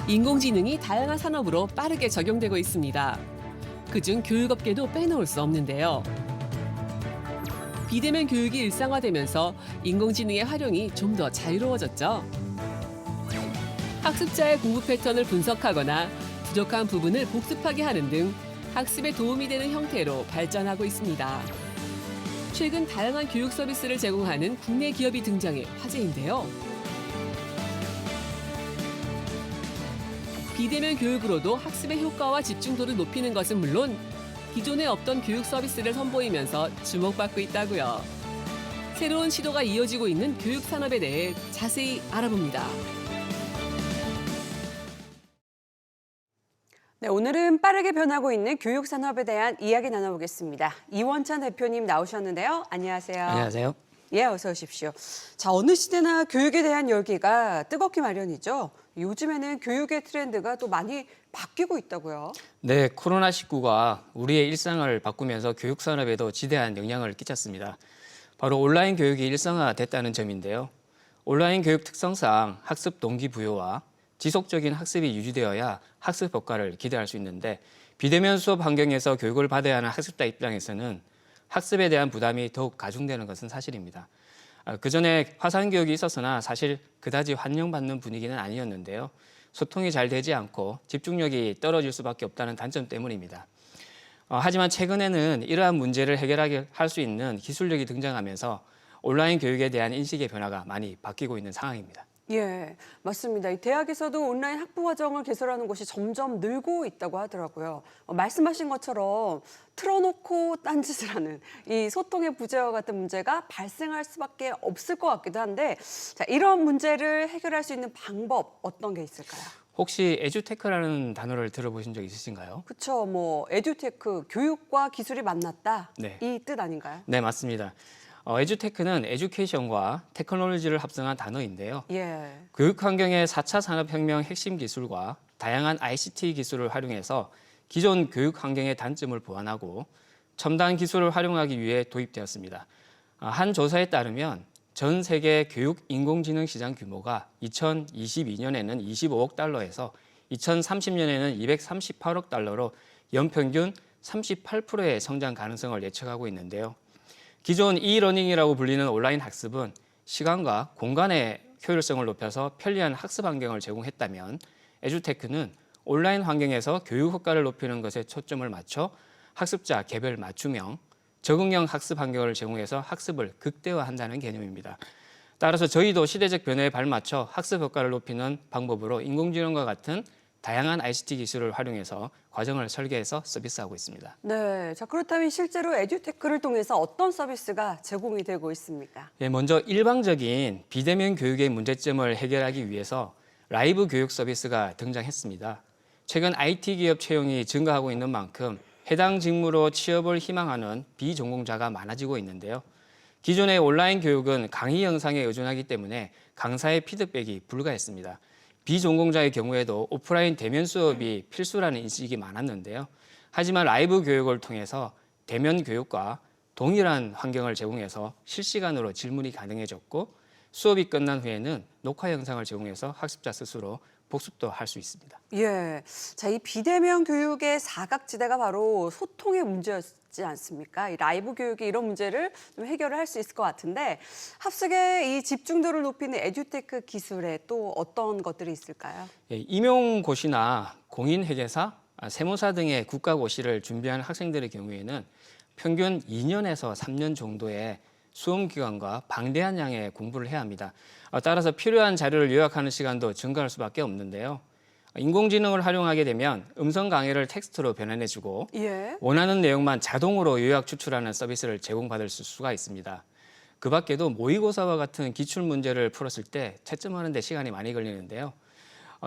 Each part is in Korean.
인공지능이 다양한 산업으로 빠르게 적용되고 있습니다. 그중 교육업계도 빼놓을 수 없는데요. 비대면 교육이 일상화되면서 인공지능의 활용이 좀 더 자유로워졌죠. 학습자의 공부 패턴을 분석하거나 부족한 부분을 복습하게 하는 등 학습에 도움이 되는 형태로 발전하고 있습니다. 최근 다양한 교육 서비스를 제공하는 국내 기업이 등장해 화제인데요. 비대면 교육으로도 학습의 효과와 집중도를 높이는 것은 물론 기존에 없던 교육 서비스를 선보이면서 주목받고 있다고요. 새로운 시도가 이어지고 있는 교육 산업에 대해 자세히 알아봅니다. 네, 오늘은 빠르게 변하고 있는 교육 산업에 대한 이야기 나눠보겠습니다. 이원찬 대표님 나오셨는데요. 안녕하세요. 안녕하세요. 예, 어서 오십시오. 자, 어느 시대나 교육에 대한 열기가 뜨겁기 마련이죠. 요즘에는 교육의 트렌드가 또 많이 바뀌고 있다고요. 네, 코로나19가 우리의 일상을 바꾸면서 교육 산업에도 지대한 영향을 끼쳤습니다. 바로 온라인 교육이 일상화됐다는 점인데요. 온라인 교육 특성상 학습 동기부여와 지속적인 학습이 유지되어야 학습 효과를 기대할 수 있는데 비대면 수업 환경에서 교육을 받아야 하는 학습자 입장에서는 학습에 대한 부담이 더욱 가중되는 것은 사실입니다. 그전에 화상 교육이 있었으나 사실 그다지 환영받는 분위기는 아니었는데요. 소통이 잘 되지 않고 집중력이 떨어질 수밖에 없다는 단점 때문입니다. 하지만 최근에는 이러한 문제를 해결하게 할 수 있는 기술력이 등장하면서 온라인 교육에 대한 인식의 변화가 많이 바뀌고 있는 상황입니다. 예, 맞습니다. 이 대학에서도 온라인 학부 과정을 개설하는 곳이 점점 늘고 있다고 하더라고요. 말씀하신 것처럼 틀어놓고 딴짓을 하는 이 소통의 부재와 같은 문제가 발생할 수밖에 없을 것 같기도 한데, 자, 이런 문제를 해결할 수 있는 방법 어떤 게 있을까요? 혹시 에듀테크라는 단어를 들어보신 적 있으신가요? 그렇죠. 뭐 에듀테크, 교육과 기술이 만났다. 네. 이 뜻 아닌가요? 네, 맞습니다. 에듀테크는 에듀케이션과 테크놀로지를 합성한 단어인데요. 예. 교육 환경의 4차 산업혁명 핵심 기술과 다양한 ICT 기술을 활용해서 기존 교육 환경의 단점을 보완하고 첨단 기술을 활용하기 위해 도입되었습니다. 한 조사에 따르면 전 세계 교육 인공지능 시장 규모가 2022년에는 25억 달러에서 2030년에는 238억 달러로 연평균 38%의 성장 가능성을 예측하고 있는데요. 기존 e-러닝이라고 불리는 온라인 학습은 시간과 공간의 효율성을 높여서 편리한 학습 환경을 제공했다면 에듀테크는 온라인 환경에서 교육 효과를 높이는 것에 초점을 맞춰 학습자 개별 맞춤형, 적응형 학습 환경을 제공해서 학습을 극대화한다는 개념입니다. 따라서 저희도 시대적 변화에 발맞춰 학습 효과를 높이는 방법으로 인공지능과 같은 다양한 ICT 기술을 활용해서 과정을 설계해서 서비스하고 있습니다. 네, 자 그렇다면 실제로 에듀테크를 통해서 어떤 서비스가 제공이 되고 있습니까? 예, 먼저 일방적인 비대면 교육의 문제점을 해결하기 위해서 라이브 교육 서비스가 등장했습니다. 최근 IT 기업 채용이 증가하고 있는 만큼 해당 직무로 취업을 희망하는 비전공자가 많아지고 있는데요. 기존의 온라인 교육은 강의 영상에 의존하기 때문에 강사의 피드백이 불가했습니다. 비전공자의 경우에도 오프라인 대면 수업이 필수라는 인식이 많았는데요. 하지만 라이브 교육을 통해서 대면 교육과 동일한 환경을 제공해서 실시간으로 질문이 가능해졌고 수업이 끝난 후에는 녹화 영상을 제공해서 학습자 스스로 복습도 할 수 있습니다. 예, 자 이 비대면 교육의 사각지대가 바로 소통의 문제였지 않습니까? 이 라이브 교육이 이런 문제를 좀 해결을 할 수 있을 것 같은데 합숙의 이 집중도를 높이는 에듀테크 기술에 또 어떤 것들이 있을까요? 예, 임용고시나 공인회계사, 세무사 등의 국가고시를 준비하는 학생들의 경우에는 평균 2년에서 3년 정도의 수험 기간과 방대한 양의 공부를 해야 합니다. 따라서 필요한 자료를 요약하는 시간도 증가할 수밖에 없는데요. 인공지능을 활용하게 되면 음성 강의를 텍스트로 변환해주고 예. 원하는 내용만 자동으로 요약 추출하는 서비스를 제공받을 수가 있습니다. 그 밖에도 모의고사와 같은 기출 문제를 풀었을 때 채점하는 데 시간이 많이 걸리는데요.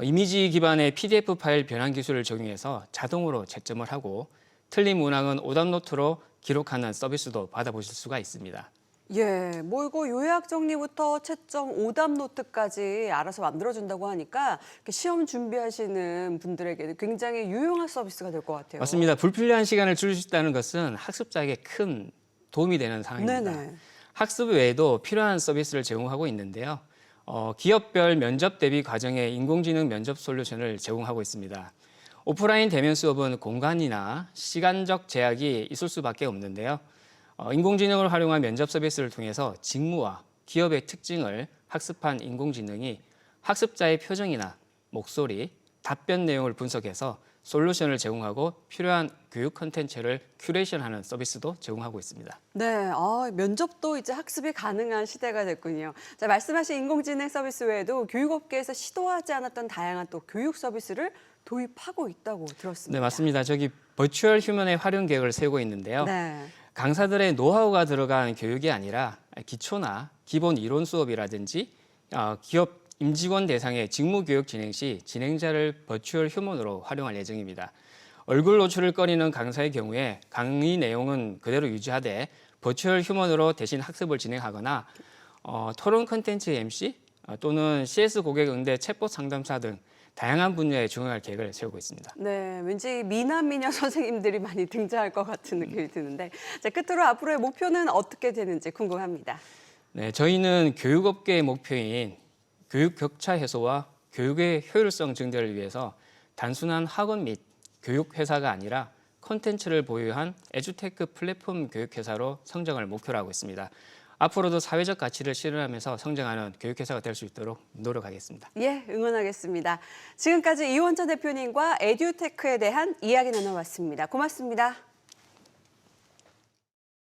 이미지 기반의 PDF 파일 변환 기술을 적용해서 자동으로 채점을 하고 틀린 문항은 오답 노트로 기록하는 서비스도 받아보실 수가 있습니다. 예, 뭐 이거 요약 정리부터 채점, 오답 노트까지 알아서 만들어준다고 하니까 시험 준비하시는 분들에게는 굉장히 유용한 서비스가 될 것 같아요. 맞습니다. 불필요한 시간을 줄일 수 있다는 것은 학습자에게 큰 도움이 되는 상황입니다. 네네. 학습 외에도 필요한 서비스를 제공하고 있는데요. 기업별 면접 대비 과정에 인공지능 면접 솔루션을 제공하고 있습니다. 오프라인 대면 수업은 공간이나 시간적 제약이 있을 수밖에 없는데요. 인공지능을 활용한 면접 서비스를 통해서 직무와 기업의 특징을 학습한 인공지능이 학습자의 표정이나 목소리, 답변 내용을 분석해서 솔루션을 제공하고 필요한 교육 콘텐츠를 큐레이션하는 서비스도 제공하고 있습니다. 네, 면접도 이제 학습이 가능한 시대가 됐군요. 자, 말씀하신 인공지능 서비스 외에도 교육업계에서 시도하지 않았던 다양한 또 교육 서비스를 도입하고 있다고 들었습니다. 네, 맞습니다. 저기 버추얼 휴먼의 활용 계획을 세우고 있는데요. 네. 강사들의 노하우가 들어간 교육이 아니라 기초나 기본 이론 수업이라든지 기업 임직원 대상의 직무 교육 진행 시 진행자를 버추얼 휴먼으로 활용할 예정입니다. 얼굴 노출을 꺼리는 강사의 경우에 강의 내용은 그대로 유지하되 버추얼 휴먼으로 대신 학습을 진행하거나 토론 콘텐츠 MC 또는 CS 고객 응대 챗봇 상담사 등 다양한 분야에 적용할 계획을 세우고 있습니다. 네, 왠지 미남미녀 선생님들이 많이 등장할 것 같은 느낌이 드는데, 자, 끝으로 앞으로의 목표는 어떻게 되는지 궁금합니다. 네, 저희는 교육업계의 목표인 교육 격차 해소와 교육의 효율성 증대를 위해서 단순한 학원 및 교육 회사가 아니라 콘텐츠를 보유한 에듀테크 플랫폼 교육 회사로 성장을 목표로 하고 있습니다. 앞으로도 사회적 가치를 실현하면서 성장하는 교육 회사가 될 수 있도록 노력하겠습니다. 예, 응원하겠습니다. 지금까지 이원찬 대표님과 에듀테크에 대한 이야기 나눠봤습니다. 고맙습니다.